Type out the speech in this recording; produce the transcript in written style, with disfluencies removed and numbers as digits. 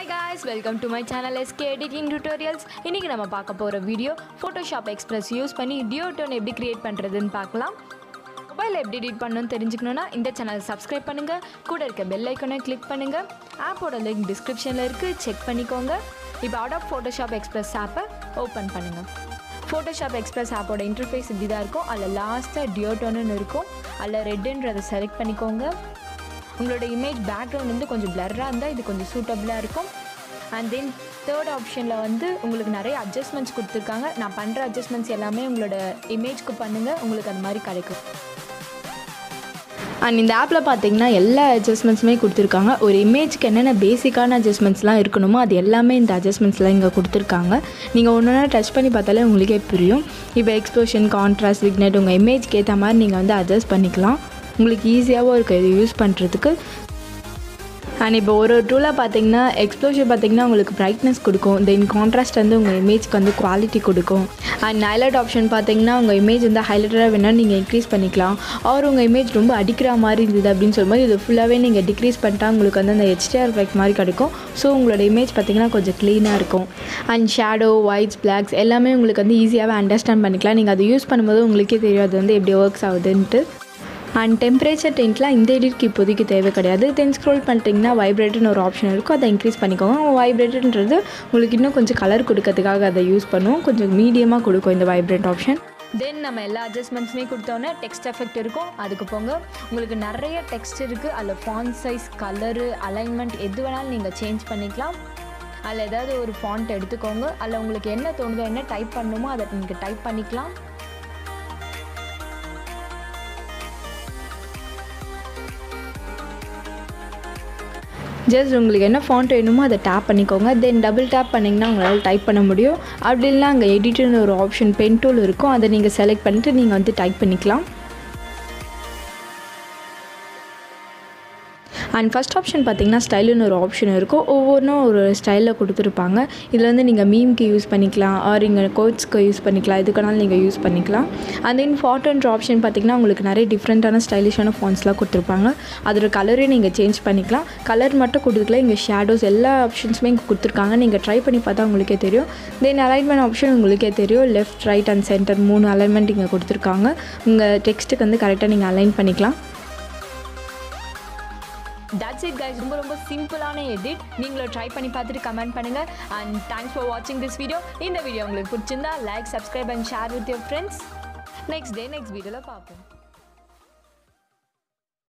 Hi guys, welcome to my channel SK Editing Tutorials. இன்னைக்கு நம்ம பார்க்க போற வீடியோ Photoshop Express யூஸ் பண்ணி duotone எப்படி கிரியேட் பண்றதுன்னு பார்க்கலாம். மொபைல் எப்படி எடிட் பண்ணனும்னு தெரிஞ்சுக்கணும்னா இந்த சேனலை சப்ஸ்கிரைப் பண்ணுங்க. கூட இருக்க பெல் ஐகானை கிளிக் பண்ணுங்க. ஆப்போட லிங்க் டிஸ்கிரிப்ஷன்ல இருக்கு, செக் பண்ணிக்கோங்க. இப்போ Adobe Photoshop Express ஆப்பை ஓபன் பண்ணுங்க. Photoshop Express ஆப்போட இன்டர்ஃபேஸ் இப்படி தான் இருக்கும். அதுல லாஸ்டா duotone இருக்கும். அதுல ரெட்ன்றதை செலக்ட் பண்ணிக்கோங்க. உங்களோட இமேஜ் பேக்ரவுண்ட் வந்து கொஞ்சம் பிளர்ரா இருந்தா இது கொஞ்சம் சூட்டபிளா இருக்கும். and then third ஆப்ஷன்ல வந்து உங்களுக்கு நிறைய அட்ஜஸ்ட்மென்ட்ஸ் கொடுத்திருக்காங்க. நான் பண்ற அட்ஜஸ்ட்மென்ட்ஸ் எல்லாமே உங்களோட இமேஜ்க்கு பண்ணுங்க, உங்களுக்கு அந்த மாதிரி கிடைக்கும். and இந்த ஆப்ல பாத்தீங்கன்னா எல்லா அட்ஜஸ்ட்மென்ட்ஸுமே கொடுத்திருக்காங்க. ஒரு இமேஜ்க்கு என்னென்ன பேசிக்கான அட்ஜஸ்ட்மென்ட்ஸ்லாம் இருக்கணுமோ அது எல்லாமே இந்த அட்ஜஸ்ட்மென்ட்ஸ்லாம் இங்க கொடுத்திருக்காங்க. நீங்க ஒவ்வொண்ணா டச் பண்ணி பார்த்தாலே உங்களுக்கே புரியும். இப்போ எக்ஸ்போஷன், கான்ட்ராஸ்ட், விக்னெட் உங்க இமேஜ்க்கு ஏத்த மாதிரி நீங்க வந்து அட்ஜஸ்ட் பண்ணிக்கலாம். உங்களுக்கு ஈஸியாகவும் இருக்குது இது யூஸ் பண்ணுறதுக்கு. அண்ட் இப்போ ஒரு டூலாக பார்த்தீங்கன்னா எக்ஸ்ப்ளோஷன் பார்த்தீங்கன்னா உங்களுக்கு பிரைட்னஸ் கொடுக்கும். தென் கான்ட்ராஸ்ட் வந்து உங்கள் இமேஜ்க்கு வந்து குவாலிட்டி கொடுக்கும். அண்ட் ஹைலைட் ஆப்ஷன் பார்த்தீங்கன்னா உங்கள் இமேஜ் வந்து ஹைலைட்டராக வேணால் நீங்கள் இன்க்ரீஸ் பண்ணிக்கலாம். ஆர் உங்கள் இமேஜ் ரொம்ப அடிக்கிற மாதிரி இருந்தது அப்படின்னு சொல்லும்போது இது ஃபுல்லாகவே நீங்கள் டிக்ரீஸ் பண்ணிட்டா உங்களுக்கு வந்து அந்த HDR எஃபெக்ட் மாதிரி கிடைக்கும். ஸோ உங்களோட இமேஜ் பார்த்தீங்கன்னா கொஞ்சம் க்ளீனாக இருக்கும். அண்ட் ஷேடோ, ஒயிட்ஸ், பிளாக்ஸ் எல்லாமே உங்களுக்கு வந்து ஈஸியாகவே அண்டர்ஸ்டாண்ட் பண்ணிக்கலாம். நீங்கள் அதை யூஸ் பண்ணும்போது உங்களுக்கே தெரியும் அது வந்து எப்படி ஒர்க்ஸ் ஆகுதுன்ட்டு. அண்ட் டெம்பரேச்சர் டென்ட்லாம் இந்த எடிட்க்கு இப்போதைக்கு தேவை கிடையாது. தென் ஸ்க்ரோல் பண்ணிட்டீங்கன்னா வைப்ரேட்டுன்னு ஒரு ஆப்ஷன் இருக்கும், அதை இன்க்ரீஸ் பண்ணிக்கோங்க. வைப்ரேட்டுன்றது உங்களுக்கு இன்னும் கொஞ்சம் கலர் கொடுக்கறதுக்காக அதை யூஸ் பண்ணுவோம். கொஞ்சம் மீடியமாக கொடுக்கும் இந்த வைப்ரேட் ஆப்ஷன். தென் நம்ம எல்லா அட்ஜஸ்ட்மெண்ட்ஸுமே கொடுத்தோன்னே டெக்ஸ்ட் எஃபெக்ட் இருக்கும், அதுக்கு போங்க. உங்களுக்கு நிறைய டெக்ஸ்ட் இருக்குது, அதில் ஃபாண்ட் சைஸ், கலரு, அலைன்மெண்ட் எது வேணாலும் நீங்கள் சேஞ்ச் பண்ணிக்கலாம். அதில் ஏதாவது ஒரு ஃபாண்ட் எடுத்துக்கோங்க. அதில் உங்களுக்கு என்ன தோணுதோ, என்ன டைப் பண்ணணுமோ அதை நீங்கள் டைப் பண்ணிக்கலாம். ஜஸ்ட் உங்களுக்கு என்ன ஃபாண்ட் வேணுமோ அதை டேப் பண்ணிக்கோங்க. தென் டபுள் டேப் பண்ணிங்கன்னா உங்களால் டைப் பண்ண முடியும். அப்படி இல்லைனா அங்கே எடிட்டுன்னு ஒரு ஆப்ஷன், பென் டூல் இருக்கும், அதை நீங்கள் செலக்ட் பண்ணிவிட்டு நீங்கள் வந்து டைப் பண்ணிக்கலாம். அண்ட் ஃபஸ்ட் ஆப்ஷன் பார்த்தீங்கன்னா ஸ்டைலுன்னு ஒரு ஆப்ஷன் இருக்கும். ஒவ்வொன்றும் ஒரு ஸ்டைலில் கொடுத்துருப்பாங்க. இதில் வந்து நீங்கள் மீம்க்கு யூஸ் பண்ணிக்கலாம், ஆர் இங்கே கோட்ஸ்க்கு யூஸ் பண்ணிக்கலாம், எதுக்கானாலும் நீங்கள் யூஸ் பண்ணிக்கலாம். அண்ட் தென் ஃபாண்ட்ன்ற ஆப்ஷன் பார்த்தீங்கன்னா உங்களுக்கு நிறைய டிஃப்ரெண்ட்டான ஸ்டைலிஷான ஃபாண்ட்ஸ்லாம் கொடுத்துருப்பாங்க. அதோட கலரையும் நீங்கள் சேஞ்ச் பண்ணிக்கலாம். கலர் மட்டும் கொடுத்துக்கலாம், இங்கே ஷேடோஸ் எல்லா ஆப்ஷன்ஸுமே இங்கே கொடுத்துருக்காங்க. நீங்கள் ட்ரை பண்ணி பார்த்தா உங்களுக்கே தெரியும். தென் அலைன்மெண்ட் ஆப்ஷன் உங்களுக்கே தெரியும். Left, right and centre 3 alignment இங்கே கொடுத்துருக்காங்க. உங்கள் டெக்ஸ்ட்டுக்கு வந்து கரெக்டாக நீங்கள் அலைன் பண்ணிக்கலாம். That's it guys, ரொம்ப சிம்பிளான எடிட். நீங்களும் ட்ரை பண்ணி பார்த்துட்டு கமெண்ட் பண்ணுங்க. and thanks for watching this video. இந்த வீடியோ உங்களுக்கு பிடிச்சிருந்தா like, subscribe and share with your friends. next வீடியோல பார்ப்போம்.